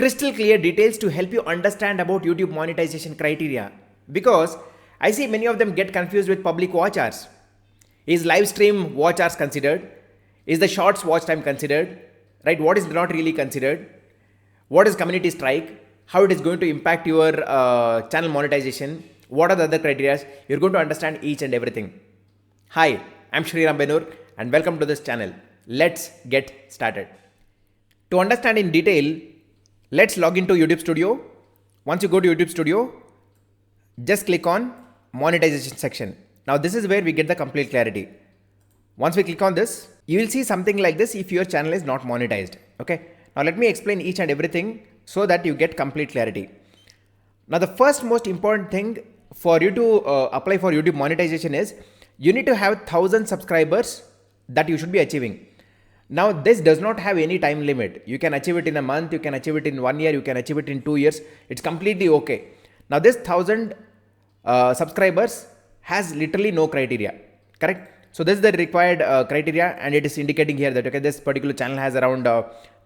crystal clear details to help you understand about YouTube monetization criteria, because I see many of them get confused with public watch hours. Is live stream watch hours considered? Is the shorts watch time considered? Right? What is not really considered? What is community strike? How it is going to impact your channel monetization? What are the other criteria? You're going to understand each and everything. Hi, I'm Sriram Benur and welcome to this channel. Let's get started. To understand in detail, let's log into YouTube Studio. Once you go to YouTube Studio, just click on monetization section. Now this is where we get the complete clarity. Once we click on this, you will see something like this if your channel is not monetized. Okay. Now let me explain each and everything so that you get complete clarity. Now the first most important thing for you to apply for YouTube monetization is you need to have 1,000 subscribers that you should be achieving. Now this does not have any time limit. You can achieve it in a month, you can achieve it in 1 year, you can achieve it in 2 years. It's completely okay. Now this 1,000 subscribers has literally no criteria, correct? So this is the required criteria, and it is indicating here that okay, this particular channel has around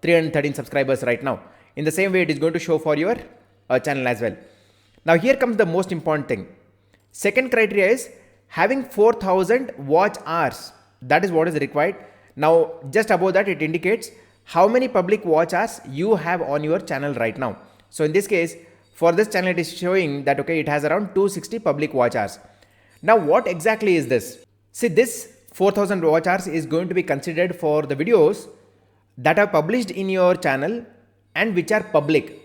313 subscribers right now. In the same way, it is going to show for your channel as well. Now here comes the most important thing. Second criteria is having 4,000 watch hours. That is what is required. Now just above that, it indicates how many public watch hours you have on your channel right now. So in this case, for this channel, it is showing that okay, it has around 260 public watch hours. Now what exactly is this? See, this 4,000 watch hours is going to be considered for the videos that are published in your channel and which are public.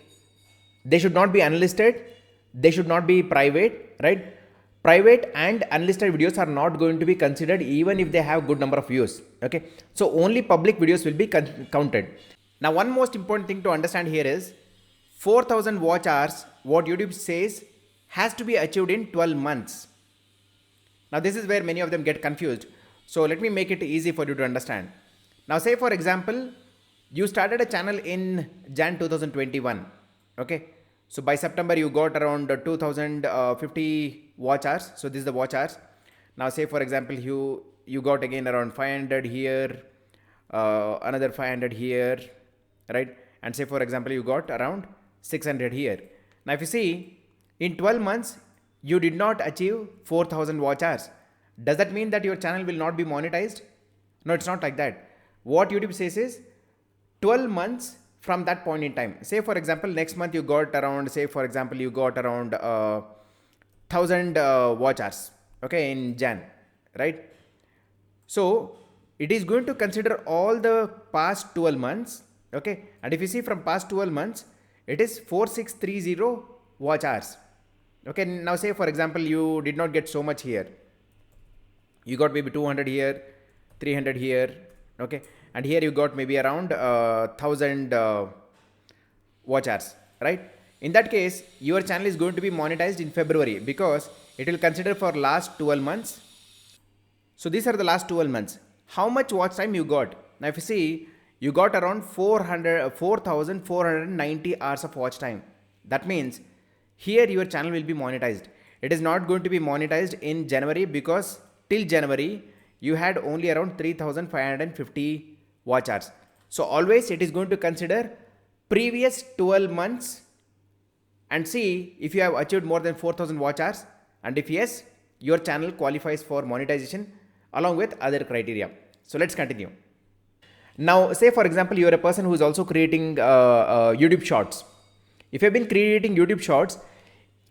They should not be unlisted. They should not be private, right? Private and unlisted videos are not going to be considered even if they have good number of views. Okay. So only public videos will be counted. Now one most important thing to understand here is 4,000 watch hours, what YouTube says, has to be achieved in 12 months. Now this is where many of them get confused. So let me make it easy for you to understand. Now say for example, you started a channel in Jan 2021. Okay. So by September you got around 2050 watch hours. So this is the watch hours. Now say for example, you got again around 500 here, another 500 here, right? And say for example, you got around 600 here. Now if you see, in 12 months, you did not achieve 4,000 watch hours. Does that mean that your channel will not be monetized? No, it's not like that. What YouTube says is 12 months from that point in time. Say for example, next month you got around, say for example, you got around 1,000 watch hours, okay, in Jan, right? So it is going to consider all the past 12 months, okay? And if you see from past 12 months, it is 4630 watch hours. Okay, now say for example, you did not get so much here. You got maybe 200 here, 300 here, okay? And here you got maybe around 1,000 watch hours, right? In that case, your channel is going to be monetized in February because it will consider for last 12 months. So these are the last 12 months. How much watch time you got? Now if you see, you got around 4,490 hours of watch time. That means here your channel will be monetized. It is not going to be monetized in January because till January you had only around 3,550 watch hours. So always it is going to consider previous 12 months and see if you have achieved more than 4,000 watch hours, and if yes, your channel qualifies for monetization along with other criteria. So let's continue. Now say for example, you are a person who is also creating YouTube shorts. If you have been creating YouTube shorts,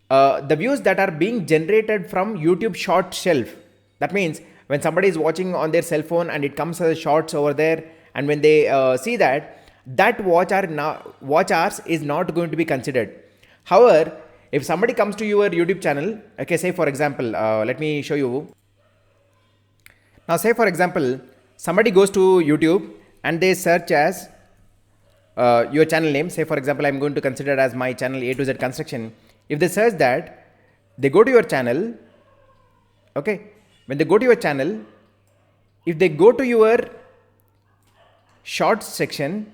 the views that are being generated from YouTube short shelf, that means when somebody is watching on their cell phone and it comes as shorts over there, and when they see that watch hours is not going to be considered. However, if somebody comes to your YouTube channel, okay, say for example, let me show you. Now say for example, somebody goes to YouTube and they search as your channel name. Say for example, I'm going to consider as my channel A to Z Construction. If they search that, they go to your channel, okay. When they go to your channel, if they go to your shorts section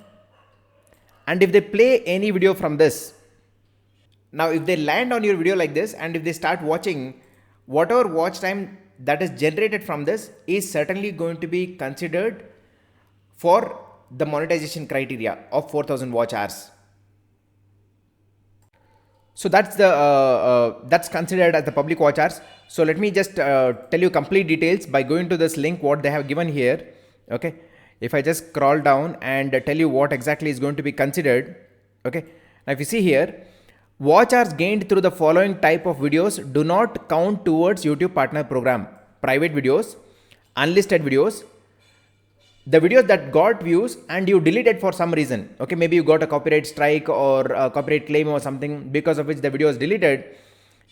and if they play any video from this, now if they land on your video like this and if they start watching, whatever watch time that is generated from this is certainly going to be considered for the monetization criteria of 4,000 watch hours. So that's considered as the public watch hours. So let me just tell you complete details by going to this link what they have given here. Okay, if I just scroll down and tell you what exactly is going to be considered. Okay, now if you see here, watch hours gained through the following type of videos do not count towards YouTube partner program: private videos, unlisted videos, the videos that got views and you deleted for some reason. Okay, maybe you got a copyright strike or a copyright claim or something because of which the video is deleted.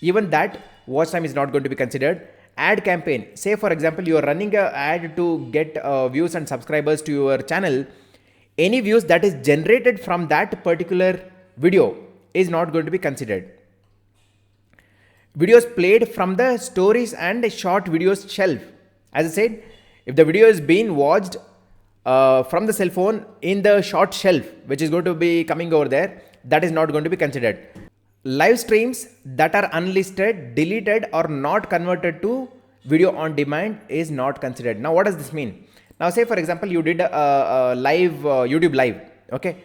Even that watch time is not going to be considered. Ad campaign, say for example you are running a ad to get views and subscribers to your channel. Any views that is generated from that particular video is not going to be considered. Videos played from the stories and short videos shelf. As I said, if the video is being watched from the cell phone in the short shelf, which is going to be coming over there, that is not going to be considered. Live streams that are unlisted, deleted or not converted to video on demand is not considered. Now what does this mean? Now say for example you did a live YouTube live, okay,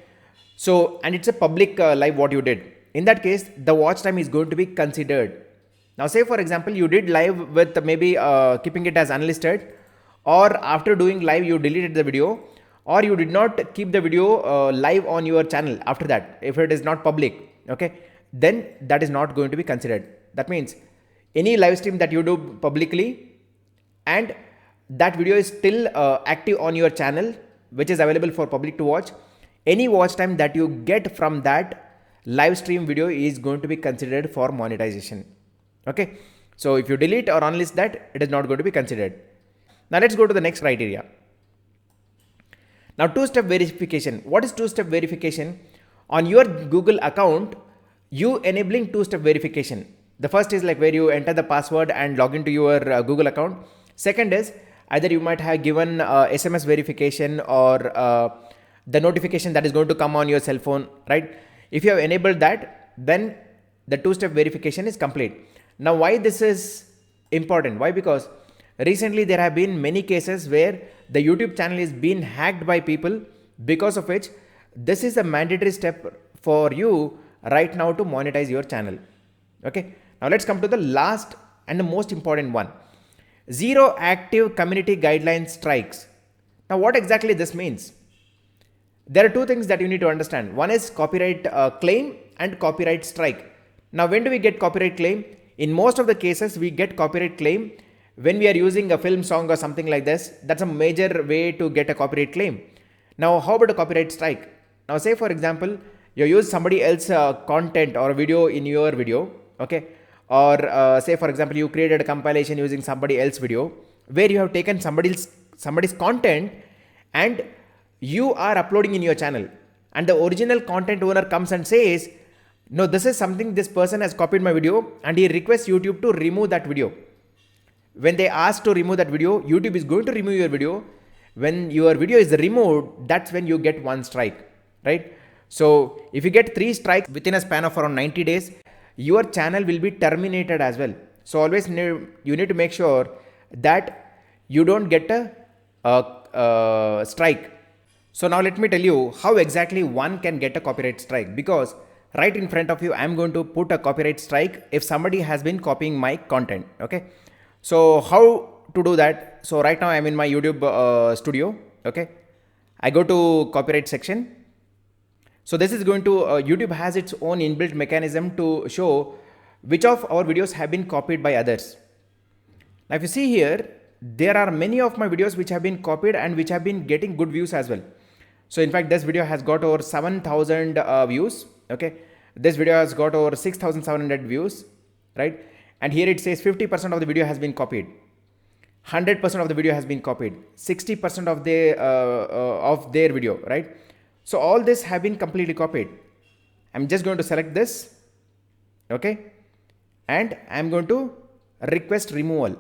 so and it's a public live what you did. In that case the watch time is going to be considered. Now say for example you did live with maybe keeping it as unlisted, or after doing live you deleted the video, or you did not keep the video live on your channel after that, if it is not public, okay, then that is not going to be considered. That means any live stream that you do publicly and that video is still active on your channel, which is available for public to watch, any watch time that you get from that live stream video is going to be considered for monetization. Okay, so if you delete or unlist that, it is not going to be considered. Now let's go to the next criteria. Now two-step verification. What is two-step verification? On your Google account, you enabling two-step verification. The first is like where you enter the password and log into your Google account. Second is either you might have given SMS verification or the notification that is going to come on your cell phone, right? If you have enabled that, then the two-step verification is complete. Now why this is important? Why? Because recently there have been many cases where the YouTube channel is being hacked by people, because of which this is a mandatory step for you right now to monetize your channel. Okay, now let's come to the last and the most important one. Zero active community guideline strikes. Now what exactly this means? There are two things that you need to understand. One is copyright claim and copyright strike. Now when do we get copyright claim? In most of the cases we get copyright claim when we are using a film song or something like this. That's a major way to get a copyright claim. Now how about a copyright strike? Now say for example you use somebody else's content or video in your video, okay, or say for example you created a compilation using somebody else's video where you have taken somebody's content and you are uploading in your channel, and the original content owner comes and says, no, this is something this person has copied my video, and he requests YouTube to remove that video. When they ask to remove that video, YouTube is going to remove your video. When your video is removed, that's when you get one strike, right? So if you get 3 strikes within a span of around 90 days, your channel will be terminated as well. So always you need to make sure that you don't get a strike. So now let me tell you how exactly one can get a copyright strike, because right in front of you, I'm going to put a copyright strike if somebody has been copying my content. Okay. So how to do that? So right now I'm in my YouTube studio. Okay. I go to copyright section. So this is going to, YouTube has its own inbuilt mechanism to show which of our videos have been copied by others. Now if you see here, there are many of my videos which have been copied and which have been getting good views as well. So in fact, this video has got over 7,000 views. Okay. This video has got over 6,700 views, right? And here it says 50% of the video has been copied. 100% of the video has been copied. 60% of their video, right? So all this have been completely copied. I'm just going to select this. Okay. And I'm going to request removal.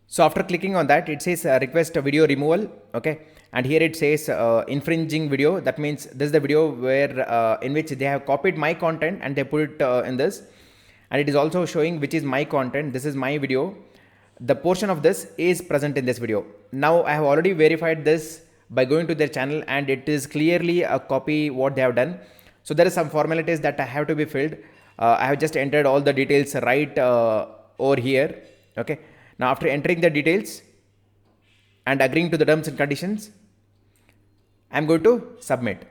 So after clicking on that, it says request video removal. Okay. And here it says infringing video. That means this is the video where in which they have copied my content and they put it in this. And it is also showing which is my content. This is my video. The portion of this is present in this video. Now I have already verified this by going to their channel, and it is clearly a copy what they have done. So there is some formalities that have to be filled. I have just entered all the details right over here. Okay. Now after entering the details and agreeing to the terms and conditions, I'm going to submit.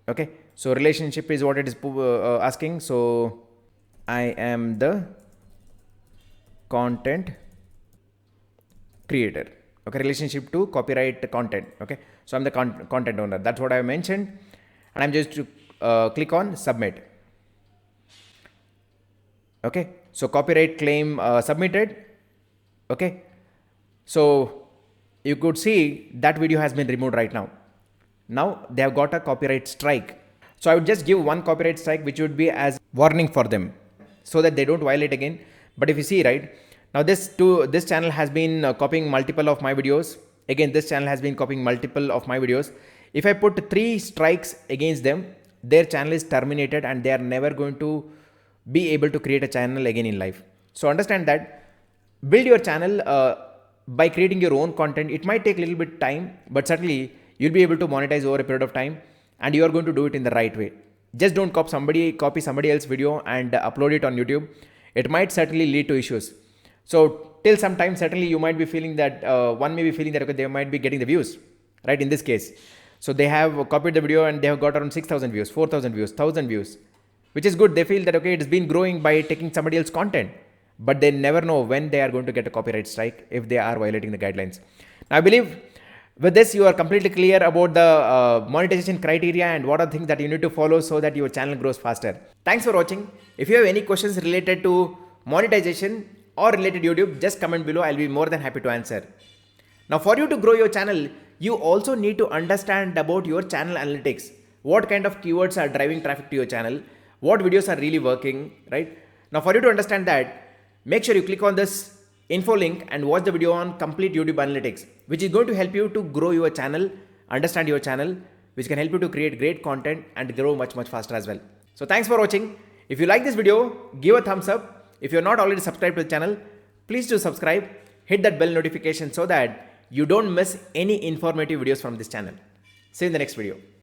Okay. So relationship is what it is asking. So I am the content creator. Okay. Relationship to copyright content. Okay. So I'm the content owner. That's what I mentioned. And I'm just to click on submit. Okay. So copyright claim submitted. Okay. So you could see that video has been removed right now. Now they have got a copyright strike. So I would just give one copyright strike, which would be as warning for them so that they don't violate again. But if you see, right, now this channel has been copying multiple of my videos. Again, this channel has been copying multiple of my videos. If I put 3 strikes against them, their channel is terminated and they are never going to be able to create a channel again in life. So understand that. Build your channel by creating your own content. It might take a little bit time, but certainly you'll be able to monetize over a period of time, and you are going to do it in the right way. Just don't copy somebody else's video and upload it on YouTube. It might certainly lead to issues. So till some time, certainly you might be feeling that one may be feeling that okay, they might be getting the views, right? In this case, so they have copied the video and they have got around 6,000 views, 4,000 views, 1,000 views, which is good. They feel that okay, it's been growing by taking somebody else's content, but they never know when they are going to get a copyright strike if they are violating the guidelines. Now, I believe with this, you are completely clear about the monetization criteria and what are things that you need to follow so that your channel grows faster. Thanks for watching. If you have any questions related to monetization or related YouTube, just comment below. I'll be more than happy to answer. Now, for you to grow your channel, you also need to understand about your channel analytics. What kind of keywords are driving traffic to your channel? What videos are really working, right? Now, for you to understand that, make sure you click on this info link and watch the video on complete YouTube analytics, which is going to help you to grow your channel, understand your channel, which can help you to create great content and grow much faster as well. So thanks for watching. If you like this video, give a thumbs up. If you're not already subscribed to the channel, please do subscribe, hit that bell notification so that you don't miss any informative videos from this channel. See you in the next video.